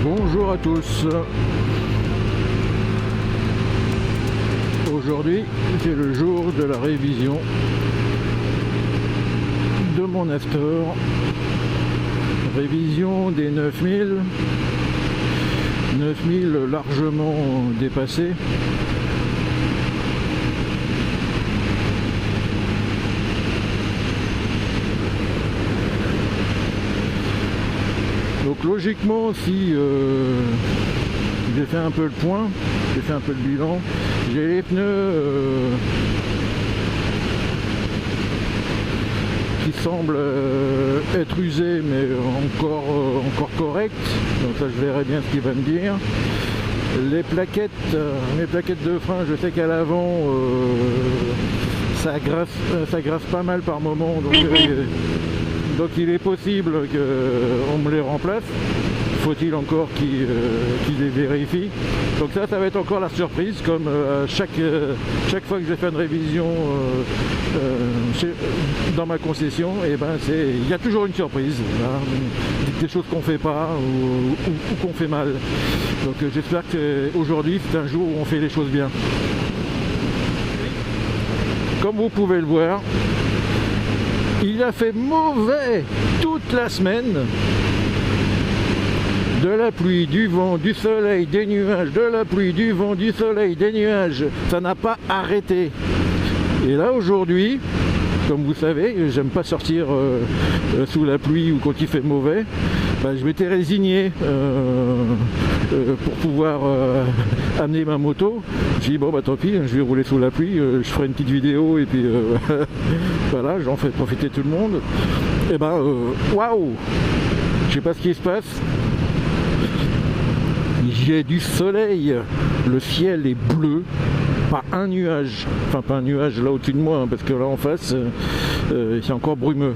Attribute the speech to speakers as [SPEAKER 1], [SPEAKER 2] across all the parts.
[SPEAKER 1] Bonjour à tous. Aujourd'hui, c'est le jour de la révision de mon Astor. Révision des 9000. 9000 largement dépassés. Donc logiquement, si j'ai fait un peu le point, j'ai fait un peu le bilan, j'ai les pneus qui semblent être usés mais encore corrects, donc ça je verrai bien ce qu'il va me dire. Les plaquettes, mes plaquettes de frein, je sais qu'à l'avant ça grasse pas mal par moment, donc il est possible qu'on me les remplace. Faut-il encore qu'ils les vérifient. Donc ça va être encore la surprise, comme chaque fois que j'ai fait une révision dans ma concession, et ben il y a toujours une surprise, hein, des choses qu'on fait pas ou qu'on fait mal. Donc j'espère qu'aujourd'hui c'est un jour où on fait les choses bien. Comme vous pouvez le voir, il a fait mauvais toute la semaine. De la pluie, du vent, du soleil, des nuages, de la pluie, du vent, du soleil, des nuages, ça n'a pas arrêté. Et là aujourd'hui, comme vous savez, j'aime pas sortir sous la pluie ou quand il fait mauvais, je m'étais résigné pour pouvoir amener ma moto. J'ai dit bon tant pis, je vais rouler sous la pluie, je ferai une petite vidéo et puis voilà, j'en fais profiter tout le monde. Et waouh, je sais pas ce qui se passe. J'ai du soleil, le ciel est bleu, pas un nuage, enfin pas un nuage là au-dessus de moi, hein, parce que là en face, c'est encore brumeux.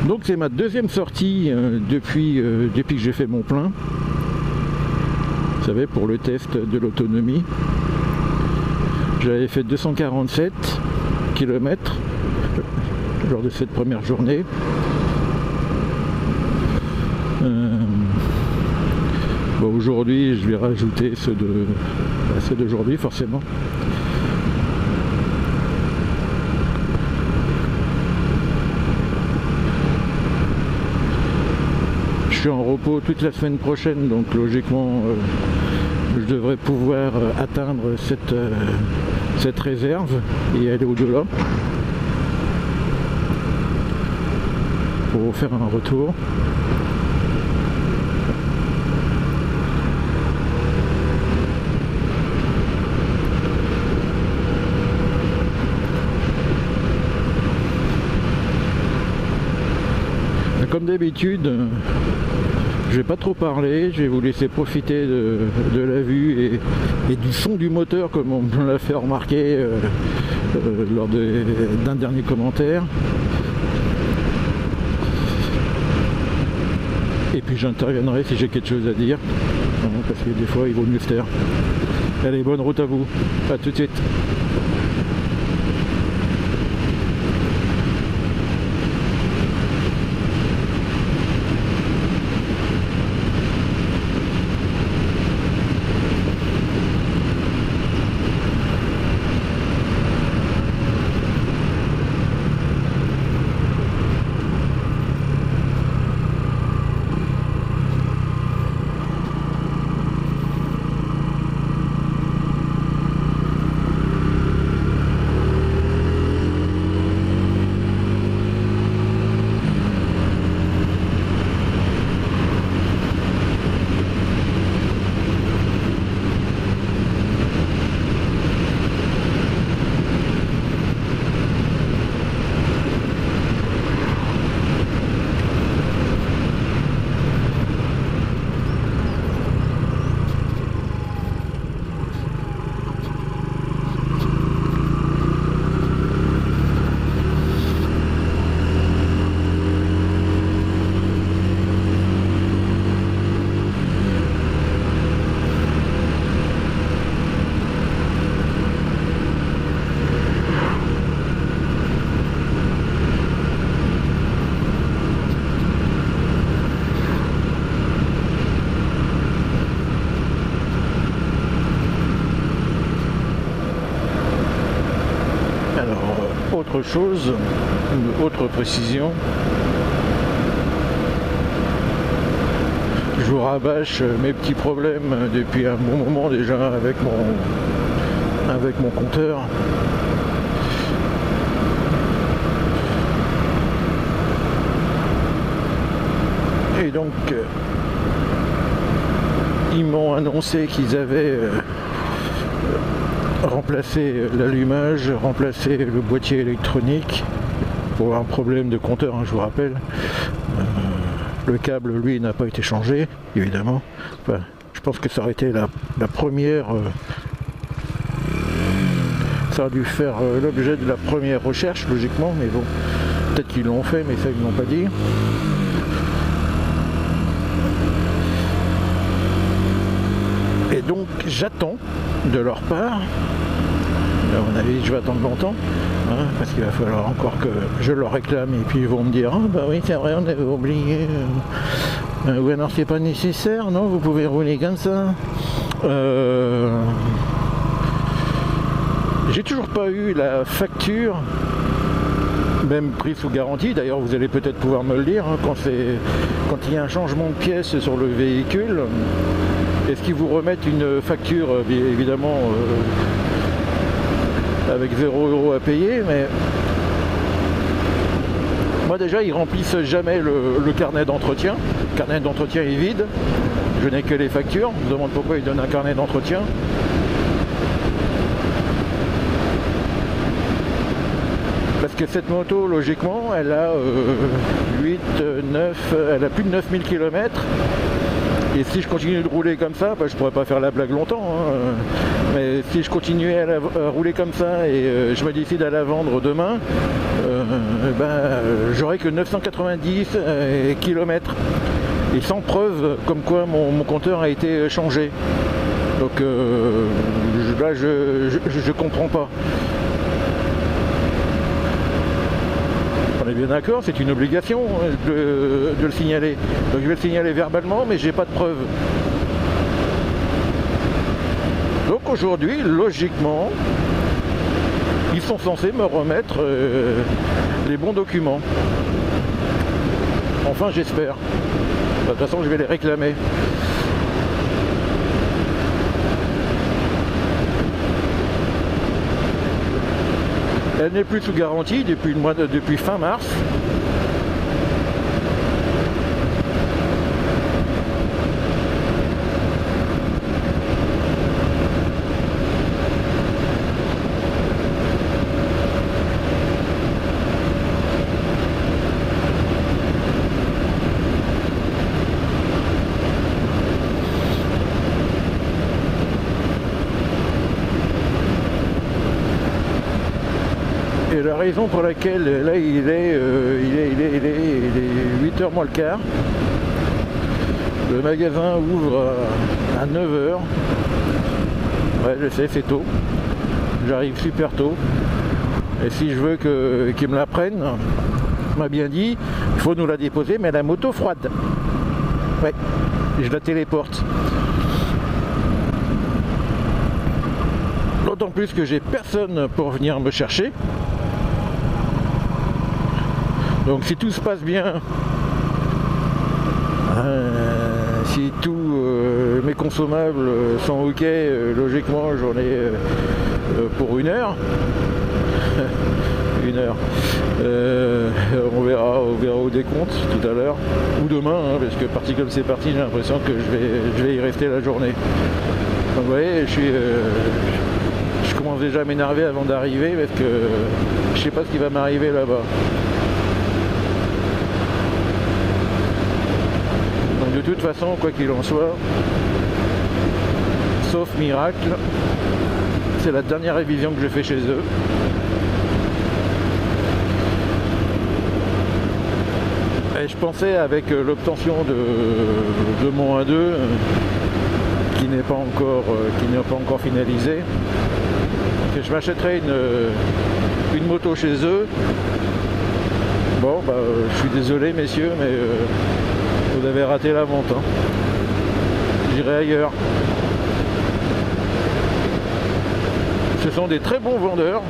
[SPEAKER 1] Donc c'est ma deuxième sortie depuis que j'ai fait mon plein. Vous savez, pour le test de l'autonomie, j'avais fait 247 km lors de cette première journée. Aujourd'hui, je vais rajouter ceux d'aujourd'hui, forcément. Je suis en repos toute la semaine prochaine, donc logiquement je devrais pouvoir atteindre cette réserve et aller au-delà pour faire un retour. Comme d'habitude, je vais pas trop parler, je vais vous laisser profiter de la vue et du son du moteur, comme on me l'a fait remarquer lors d'un dernier commentaire. Et puis j'interviendrai si j'ai quelque chose à dire, parce que des fois il vaut mieux se taire. Allez, bonne route à vous, à tout de suite. autre chose, une autre précision. Je vous rabâche mes petits problèmes depuis un bon moment déjà avec mon compteur. Et donc ils m'ont annoncé qu'ils avaient remplacé l'allumage, remplacé le boîtier électronique pour un problème de compteur, hein, je vous rappelle. Le câble, lui, n'a pas été changé, évidemment. Enfin, je pense que ça aurait été la première... ça a dû faire l'objet de la première recherche, logiquement, mais bon, peut-être qu'ils l'ont fait, mais ça, ils ne l'ont pas dit. Et donc, j'attends de leur part, à mon avis, je vais attendre longtemps, hein, parce qu'il va falloir encore que je leur réclame, et puis ils vont me dire, ah bah oui, c'est vrai, on avait oublié, ou alors c'est pas nécessaire, non, vous pouvez rouler comme ça. J'ai toujours pas eu la facture, même prise sous garantie. D'ailleurs, vous allez peut-être pouvoir me le dire, hein, quand il y a un changement de pièce sur le véhicule, est-ce qu'ils vous remettent une facture, évidemment, avec 0 € à payer, mais moi déjà, ils remplissent jamais le carnet d'entretien. Le carnet d'entretien est vide, je n'ai que les factures. Je me demande pourquoi ils donnent un carnet d'entretien. Parce que cette moto, logiquement, elle a elle a plus de 9000 km. Et si je continue de rouler comme ça, bah, je pourrais pas faire la blague longtemps, hein. Mais si je continuais à rouler comme ça et je me décide à la vendre demain, j'aurai que 990 km. Et sans preuve comme quoi mon compteur a été changé. Donc là, je comprends pas. On est bien d'accord, c'est une obligation de le signaler. Donc je vais le signaler verbalement, mais j'ai pas de preuve. Donc aujourd'hui, logiquement, ils sont censés me remettre les bons documents. Enfin, j'espère. De toute façon, je vais les réclamer. Elle n'est plus sous garantie depuis fin mars. Et la raison pour laquelle là il est 8h moins le quart. Le magasin ouvre à 9h. Ouais, je sais, c'est tôt. J'arrive super tôt. Et si je veux qu'ils me la prennent, on m'a bien dit, il faut nous la déposer, mais la moto froide. Ouais, je la téléporte. D'autant plus que j'ai personne pour venir me chercher. Donc si tout se passe bien, si tous mes consommables sont ok, logiquement j'en ai pour 1 heure. 1 heure. On verra au décompte tout à l'heure, ou demain, hein, parce que parti comme c'est parti, j'ai l'impression que je vais y rester la journée. Donc vous voyez, je commence déjà à m'énerver avant d'arriver, parce que je sais pas ce qui va m'arriver là-bas. De toute façon, quoi qu'il en soit, sauf miracle, c'est la dernière révision que je fais chez eux. Et je pensais, avec l'obtention de mon 1.2 qui n'est pas encore finalisé, que je m'achèterais une moto chez eux. Bon, bah, je suis désolé messieurs, mais vous avez raté la vente, hein. J'irai ailleurs. Ce sont des très bons vendeurs.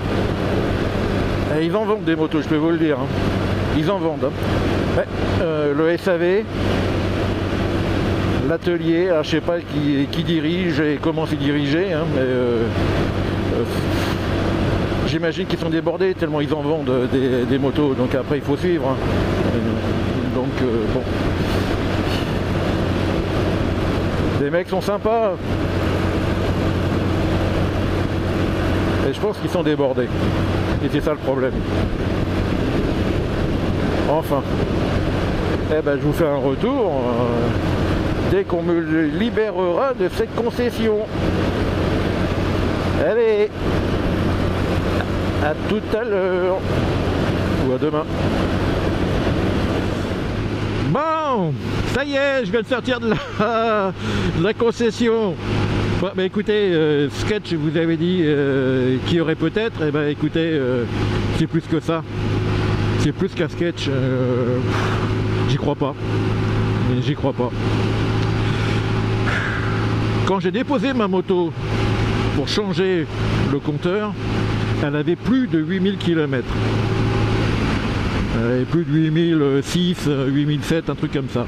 [SPEAKER 1] Et ils en vendent des motos, je peux vous le dire. Hein. Ils en vendent. Hein. Ouais, le SAV, l'atelier, je sais pas qui dirige et comment c'est dirigé, hein, mais j'imagine qu'ils sont débordés tellement ils en vendent des motos. Donc après il faut suivre. Hein. Donc bon. Les mecs sont sympas. Et je pense qu'ils sont débordés. Et c'est ça le problème. Enfin. Eh ben je vous fais un retour dès qu'on me libérera de cette concession. Allez. À tout à l'heure. Ou à demain. Bon, ça y est, je viens de sortir de la concession. Bon, bah écoutez, sketch, vous avez dit qu'il y aurait peut-être, et ben écoutez, c'est plus que ça. C'est plus qu'un sketch. J'y crois pas. J'y crois pas. Quand j'ai déposé ma moto pour changer le compteur, elle avait plus de 8000 km. Elle avait plus de 8006, 8007, un truc comme ça.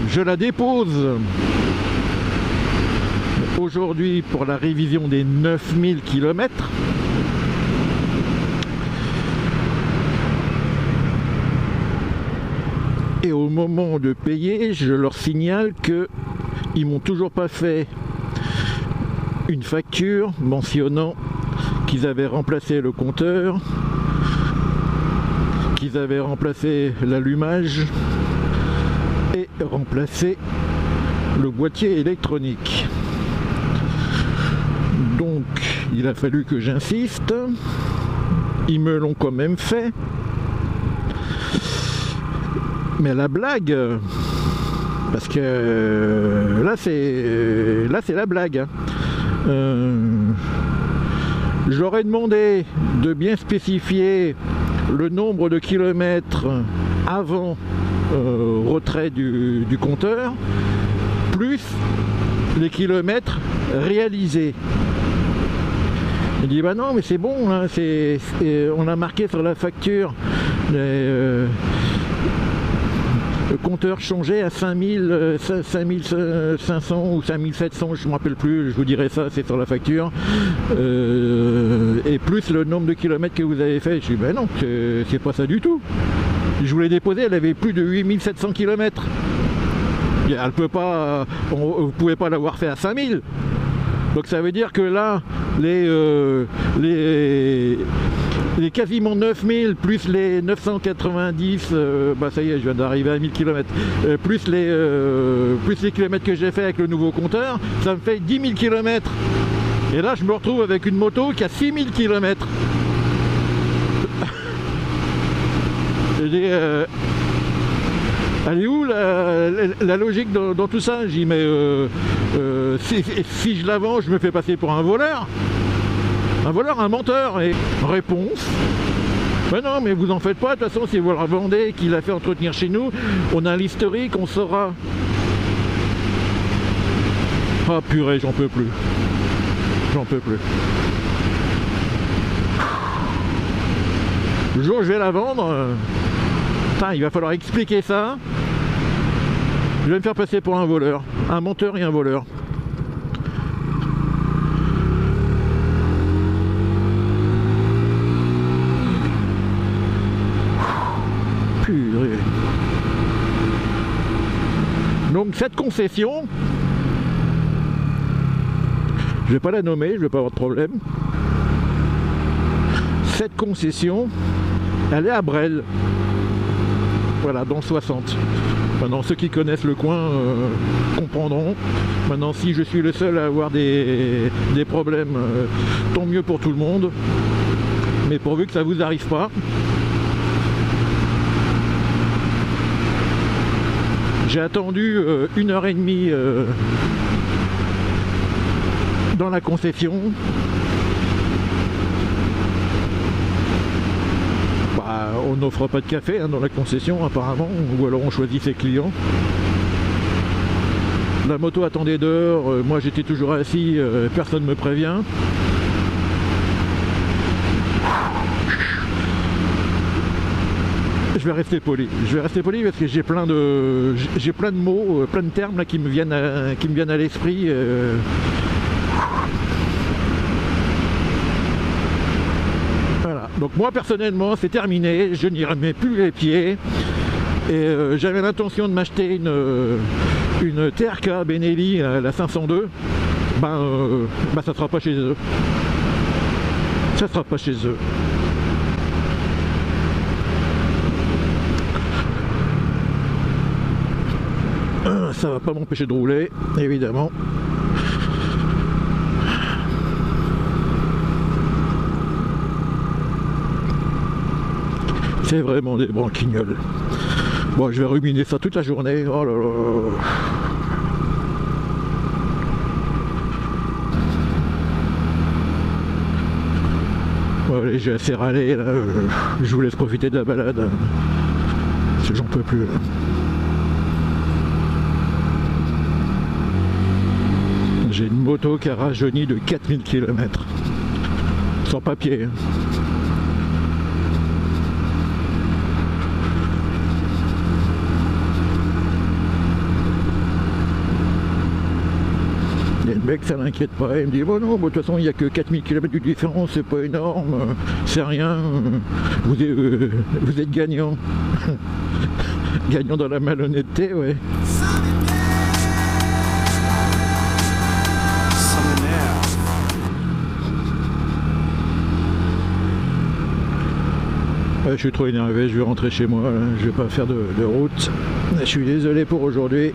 [SPEAKER 1] Je la dépose aujourd'hui pour la révision des 9000 km. Et au moment de payer, je leur signale que ils m'ont toujours pas fait une facture mentionnant qu'ils avaient remplacé le compteur, qu'ils avaient remplacé l'allumage et remplacé le boîtier électronique. Donc il a fallu que j'insiste. Ils me l'ont quand même fait. Mais la blague, parce que là c'est la blague. Hein. J'aurais demandé de bien spécifier le nombre de kilomètres avant retrait du compteur, plus les kilomètres réalisés. Il dit bah non mais c'est bon, hein, on a marqué sur la facture le compteur changeait à 5500 ou 5700, je ne me rappelle plus, je vous dirai ça, c'est sur la facture, et plus le nombre de kilomètres que vous avez fait. Je dis ben non, c'est pas ça du tout. Je voulais déposer, elle avait plus de 8700 km. Elle peut pas, vous pouvez pas l'avoir fait à 5000. Donc ça veut dire que là, les quasiment 9000 plus les 990, bah ça y est, je viens d'arriver à 1000 km, plus les kilomètres que j'ai fait avec le nouveau compteur, ça me fait 10 000 km. Et là, je me retrouve avec une moto qui a 6000 km. Je dis, elle est où la logique dans tout ça? J'ai dit, mais si je la vends, je me fais passer pour un voleur. Un voleur, un menteur. Et réponse, ben non mais vous en faites pas, de toute façon si vous la vendez, qu'il a fait entretenir chez nous, on a l'historique, on saura. Ah purée, j'en peux plus. J'en peux plus. Le jour où je vais la vendre, putain, il va falloir expliquer ça. Je vais me faire passer pour un voleur, un menteur et un voleur. Donc cette concession, je vais pas la nommer, je vais pas avoir de problème. Cette concession, elle est à Bresles. Voilà, dans le 60. Maintenant, ceux qui connaissent le coin comprendront. Maintenant, si je suis le seul à avoir des problèmes, tant mieux pour tout le monde. Mais pourvu que ça vous arrive pas. J'ai attendu 1h30 dans la concession. Bah, on n'offre pas de café hein, dans la concession apparemment, ou alors on choisit ses clients. La moto attendait dehors, moi j'étais toujours assis, personne ne me prévient. je vais rester poli. Je vais rester poli parce que j'ai plein de mots, plein de termes là qui me viennent à l'esprit. Voilà. Donc moi personnellement, c'est terminé. Je n'y remets plus les pieds. Et j'avais l'intention de m'acheter une TRK Benelli, la 502. Ça sera pas chez eux. Ça sera pas chez eux. Ça va pas m'empêcher de rouler, évidemment. C'est vraiment des branquignoles. Bon, je vais ruminer ça toute la journée. Oh là là. Bon, allez, j'ai assez râlé là. Je vous laisse profiter de la balade. Parce que j'en peux plus. Là. J'ai une moto qui a rajeuni de 4000 km. Sans papier. Il y a le mec, ça l'inquiète pas. Il me dit, bon non, de toute façon, il n'y a que 4000 km de différence, c'est pas énorme, c'est rien. Vous êtes gagnant. Gagnant dans la malhonnêteté, ouais. Ouais, je suis trop énervé, je vais rentrer chez moi, là. Je vais pas faire de route. Je suis désolé pour aujourd'hui.